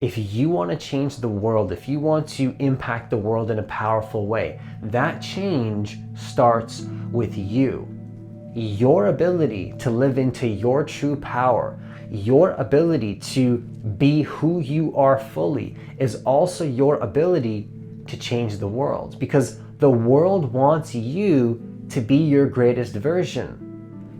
If you want to change the world, if you want to impact the world in a powerful way, that change starts with you. Your ability to live into your true power, your ability to be who you are fully, is also your ability to change the world, because the world wants you to be your greatest version.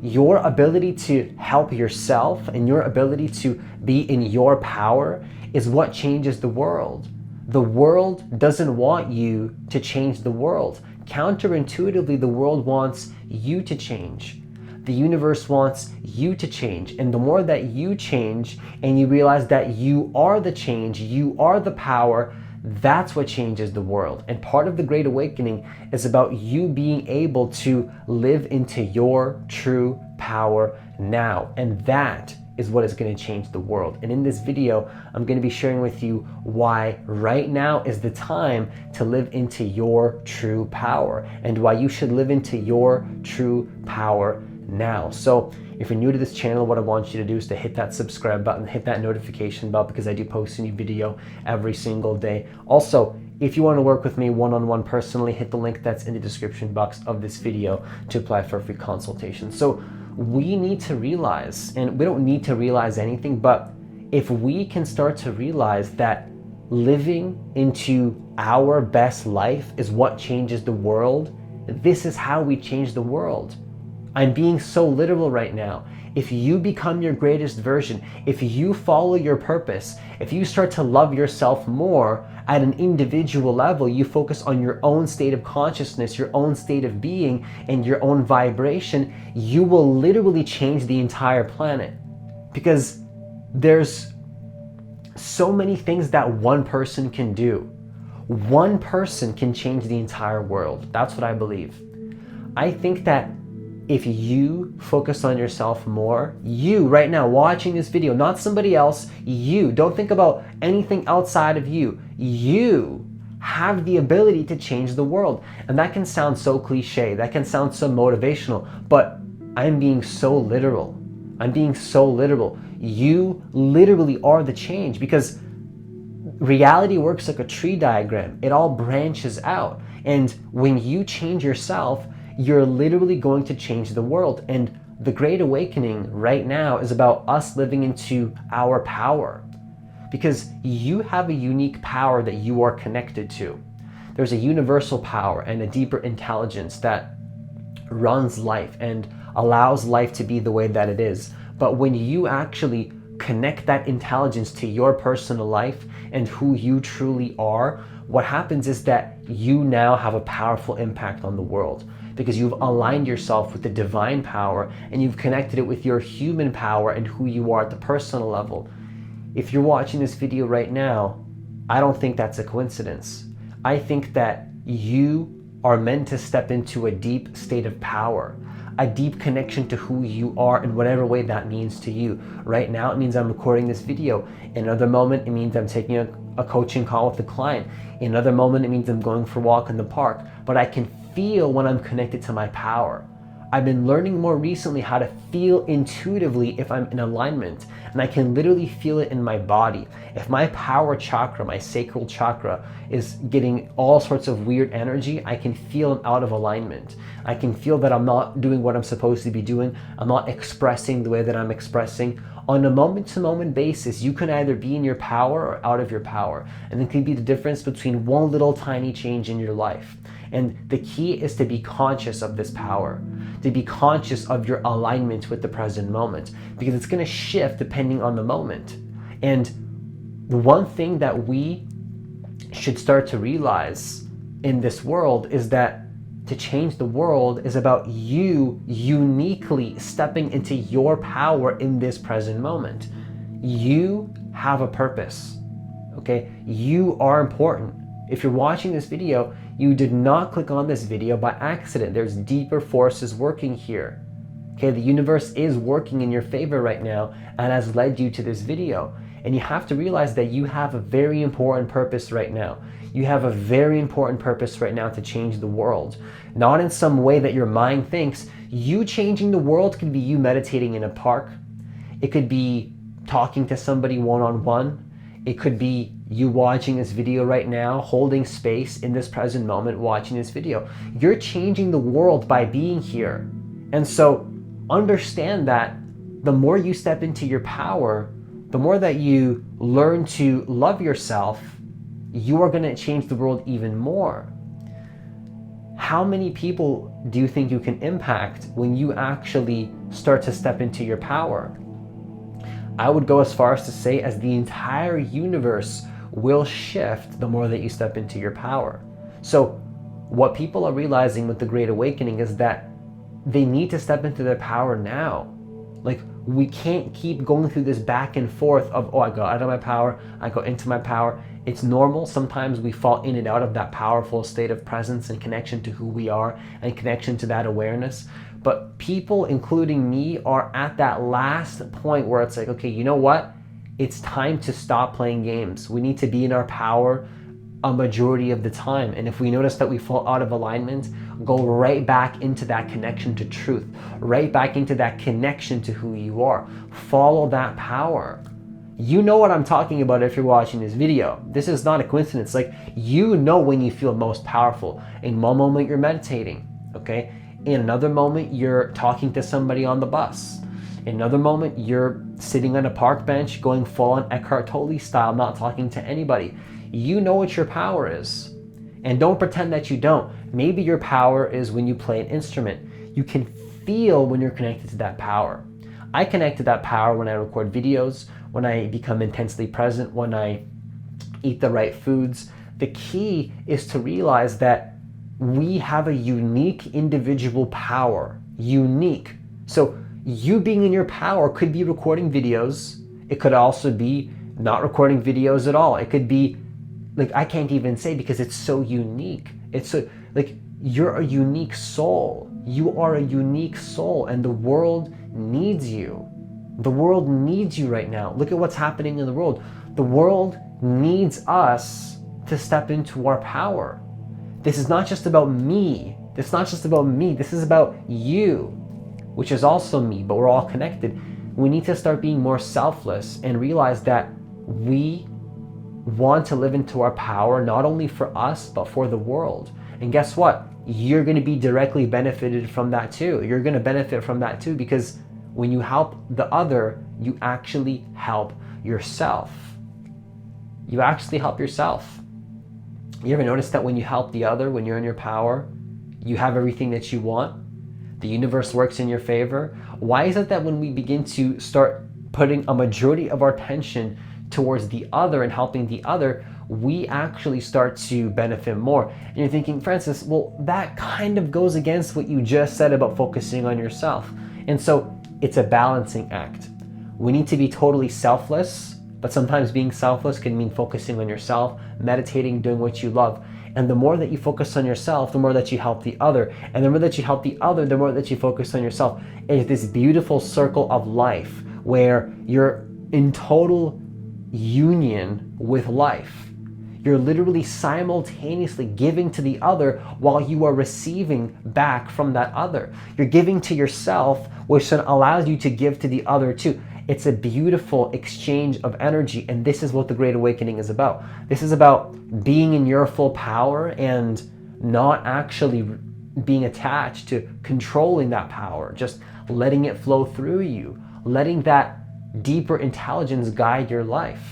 Your ability to help yourself and your ability to be in your power is what changes the world. The world doesn't want you to change the world. Counterintuitively, the world wants you to change. The universe wants you to change. And the more that you change and you realize that you are the change, you are the power, that's what changes the world. And part of the Great Awakening is about you being able to live into your true power now. And that is what is going to change the world. And in this video, I'm going to be sharing with you why right now is the time to live into your true power, and why you should live into your true power now. So if you're new to this channel, what I want you to do is to hit that subscribe button, hit that notification bell, because I do post a new video every single day. Also, if you want to work with me one-on-one personally, hit the link that's in the description box of this video to apply for a free consultation. So we need to realize, and we don't need to realize anything, but if we can start to realize that living into our best life is what changes the world, this is how we change the world. I'm being so literal right now. If you become your greatest version, if you follow your purpose, if you start to love yourself more at an individual level, you focus on your own state of consciousness, your own state of being, and your own vibration, you will literally change the entire planet. Because there's so many things that one person can do. One person can change the entire world. That's what I believe. I think that if you focus on yourself more, you right now watching this video, not somebody else, you, don't think about anything outside of you. You have the ability to change the world. And that can sound so cliche, that can sound so motivational, but I'm being so literal. I'm being so literal. You literally are the change, because reality works like a tree diagram. It all branches out. And when you change yourself, you're literally going to change the world. And the Great Awakening right now is about us living into our power, because you have a unique power that you are connected to. There's a universal power and a deeper intelligence that runs life and allows life to be the way that it is. But when you actually connect that intelligence to your personal life and who you truly are, what happens is that you now have a powerful impact on the world, because you've aligned yourself with the divine power and you've connected it with your human power and who you are at the personal level. If you're watching this video right now, I don't think that's a coincidence. I think that you are meant to step into a deep state of power, a deep connection to who you are in whatever way that means to you. Right now, it means I'm recording this video. In another moment, it means I'm taking a coaching call with a client. In another moment, it means I'm going for a walk in the park. But I can feel when I'm connected to my power. I've been learning more recently how to feel intuitively if I'm in alignment, and I can literally feel it in my body. If my power chakra, my sacral chakra, is getting all sorts of weird energy, I can feel I'm out of alignment. I can feel that I'm not doing what I'm supposed to be doing. I'm not expressing the way that I'm expressing. On a moment-to-moment basis, you can either be in your power or out of your power, and it can be the difference between one little tiny change in your life. And the key is to be conscious of this power, to be conscious of your alignment with the present moment, because it's going to shift depending on the moment. And the one thing that we should start to realize in this world is that to change the world is about you uniquely stepping into your power in this present moment. You have a purpose, okay? You are important. If you're watching this video, you did not click on this video by accident. There's deeper forces working here. Okay, the universe is working in your favor right now and has led you to this video. And you have to realize that you have a very important purpose right now. You have a very important purpose right now to change the world. Not in some way that your mind thinks. You changing the world could be you meditating in a park. It could be talking to somebody one-on-one. It could be you watching this video right now, holding space in this present moment, watching this video. You're changing the world by being here. And so understand that the more you step into your power, the more that you learn to love yourself, you are going to change the world even more. How many people do you think you can impact when you actually start to step into your power? I would go as far as to say as the entire universe will shift the more that you step into your power. So what people are realizing with the Great Awakening is that they need to step into their power now. Like, we can't keep going through this back and forth of, oh, I go out of my power, I go into my power. It's normal. Sometimes we fall in and out of that powerful state of presence and connection to who we are and connection to that awareness. But people, including me, are at that last point where it's like, okay, you know what? It's time to stop playing games. We need to be in our power a majority of the time. And if we notice that we fall out of alignment, go right back into that connection to truth, right back into that connection to who you are. Follow that power. You know what I'm talking about if you're watching this video. This is not a coincidence. Like, you know when you feel most powerful. In one moment you're meditating, okay? In another moment you're talking to somebody on the bus. In another moment you're sitting on a park bench going full on Eckhart Tolle style, not talking to anybody. You know what your power is. And don't pretend that you don't. Maybe your power is when you play an instrument. You can feel when you're connected to that power. I connect to that power when I record videos, when I become intensely present, when I eat the right foods. The key is to realize that we have a unique individual power. Unique. So you being in your power could be recording videos. It could also be not recording videos at all. It could be, like, I can't even say because it's so unique. It's so, like, you're a unique soul. You are a unique soul, and the world needs you. The world needs you right now. Look at what's happening in the world. The world needs us to step into our power. This is not just about me. This is not just about me. This is about you, which is also me, but we're all connected. We need to start being more selfless and realize that we want to live into our power, not only for us, but for the world. And guess what? You're going to be directly benefited from that too. You're going to benefit from that too, because when you help the other, you actually help yourself. You actually help yourself. You ever notice that when you help the other, when you're in your power, you have everything that you want? The universe works in your favor. Why is it that when we begin to start putting a majority of our attention towards the other and helping the other, we actually start to benefit more? And you're thinking, Francis, well, that kind of goes against what you just said about focusing on yourself. And so it's a balancing act. We need to be totally selfless, but sometimes being selfless can mean focusing on yourself, meditating, doing what you love. And the more that you focus on yourself, the more that you help the other. And the more that you help the other, the more that you focus on yourself. It's this beautiful circle of life where you're in total union with life. You're literally simultaneously giving to the other while you are receiving back from that other. You're giving to yourself, which then allows you to give to the other too. It's a beautiful exchange of energy, and this is what the Great Awakening is about. This is about being in your full power and not actually being attached to controlling that power, just letting it flow through you, letting that deeper intelligence guide your life.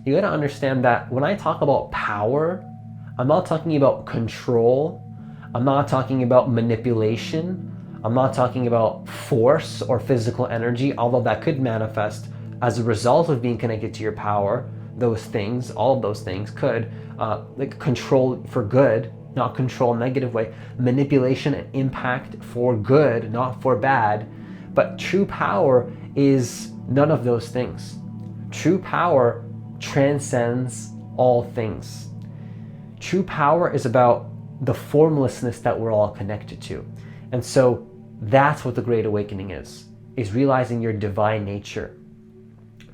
You gotta understand that when I talk about power, I'm not talking about control. I'm not talking about manipulation. I'm not talking about force or physical energy, although that could manifest as a result of being connected to your power. Those things, all of those things could, like control for good, not control in a negative way, manipulation and impact for good, not for bad. But true power is none of those things. True power transcends all things. True power is about the formlessness that we're all connected to. And so that's what the Great Awakening is realizing your divine nature,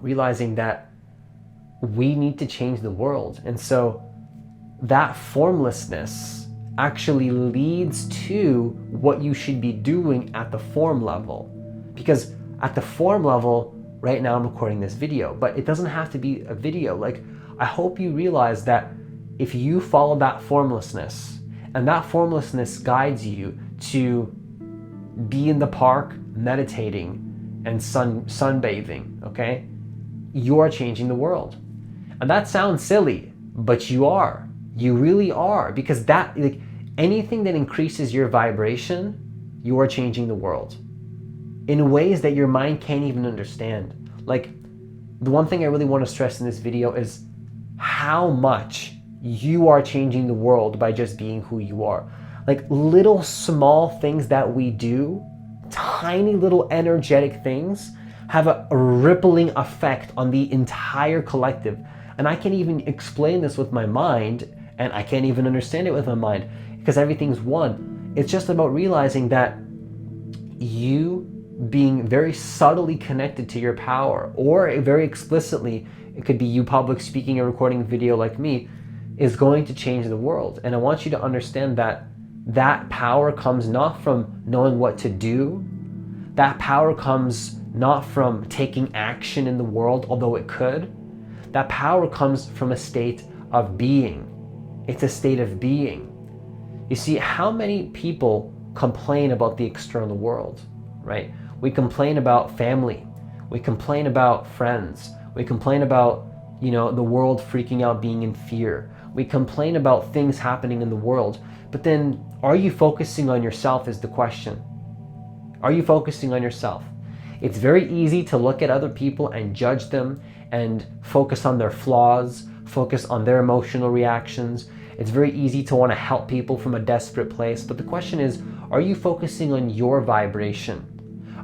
realizing that we need to change the world. And so that formlessness actually leads to what you should be doing at the form level. Because at the form level, right now I'm recording this video, but it doesn't have to be a video. Like, I hope you realize that if you follow that formlessness, and that formlessness guides you to be in the park meditating and sunbathing, okay? You are changing the world. And that sounds silly, but you are. You really are, because that, like, anything that increases your vibration, you are changing the world in ways that your mind can't even understand. Like, the one thing I really want to stress in this video is how much you are changing the world by just being who you are. Like, little small things that we do, tiny little energetic things, have a rippling effect on the entire collective. And I can't even explain this with my mind, and I can't even understand it with my mind, because everything's one. It's just about realizing that you being very subtly connected to your power, or very explicitly, it could be you public speaking or recording a video like me, is going to change the world. And I want you to understand that that power comes not from knowing what to do. That power comes not from taking action in the world, although it could. That power comes from a state of being. It's a state of being. You see, how many people complain about the external world, right? We complain about family. We complain about friends. We complain about, the world freaking out, being in fear. We complain about things happening in the world. But then, are you focusing on yourself is the question. Are you focusing on yourself? It's very easy to look at other people and judge them and focus on their flaws, focus on their emotional reactions. It's very easy to want to help people from a desperate place. But the question is, are you focusing on your vibration?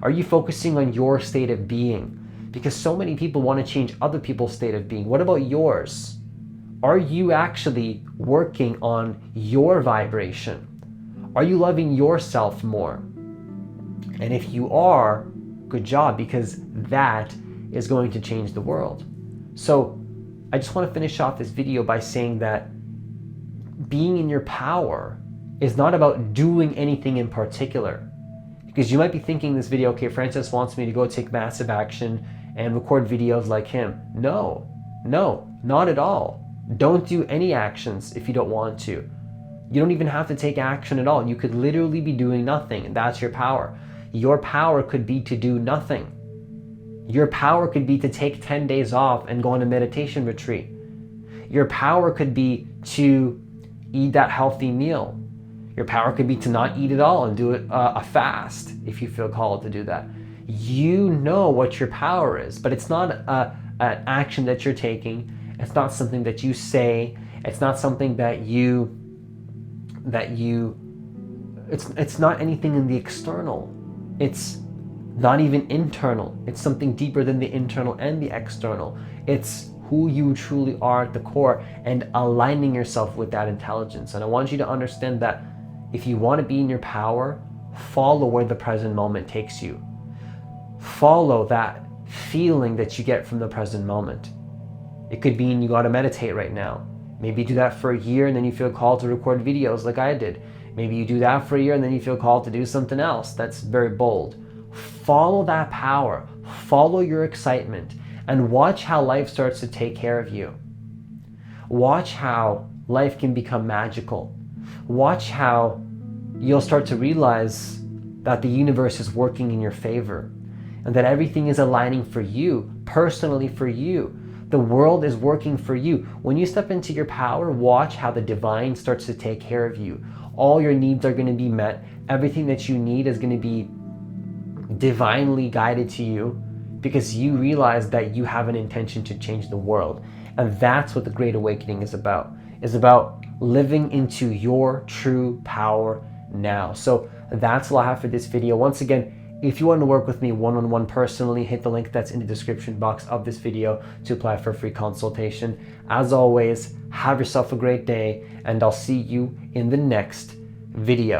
Are you focusing on your state of being? Because so many people want to change other people's state of being. What about yours? Are you actually working on your vibration? Are you loving yourself more? And if you are, good job, because that is going to change the world. So I just want to finish off this video by saying that being in your power is not about doing anything in particular. Because you might be thinking in this video, okay, Francis wants me to go take massive action and record videos like him. No, not at all. Don't do any actions if you don't want to. You don't even have to take action at all. You could literally be doing nothing, and that's your power. Your power could be to do nothing. Your power could be to take 10 days off and go on a meditation retreat. Your power could be to eat that healthy meal. Your power could be to not eat at all and do a fast if you feel called to do that. You know what your power is, but it's not an action that you're taking. It's not something that you say. It's not something it's not anything in the external. It's not even internal. It's something deeper than the internal and the external. It's who you truly are at the core and aligning yourself with that intelligence. And I want you to understand that if you want to be in your power, follow where the present moment takes you. Follow that feeling that you get from the present moment. It could mean you got to meditate right now. Maybe do that for a year and then you feel called to record videos like I did. Maybe you do that for a year and then you feel called to do something else. That's very bold. Follow that power. Follow your excitement and watch how life starts to take care of you. Watch how life can become magical. Watch how you'll start to realize that the universe is working in your favor and that everything is aligning for you, personally for you. The world is working for you. When you step into your power, watch how the divine starts to take care of you. All your needs are going to be met. Everything that you need is going to be divinely guided to you because you realize that you have an intention to change the world. And that's what the Great Awakening is about. It's about living into your true power now. So that's all I have for this video. Once again, if you want to work with me one-on-one personally, hit the link that's in the description box of this video to apply for a free consultation. As always, have yourself a great day, and I'll see you in the next video.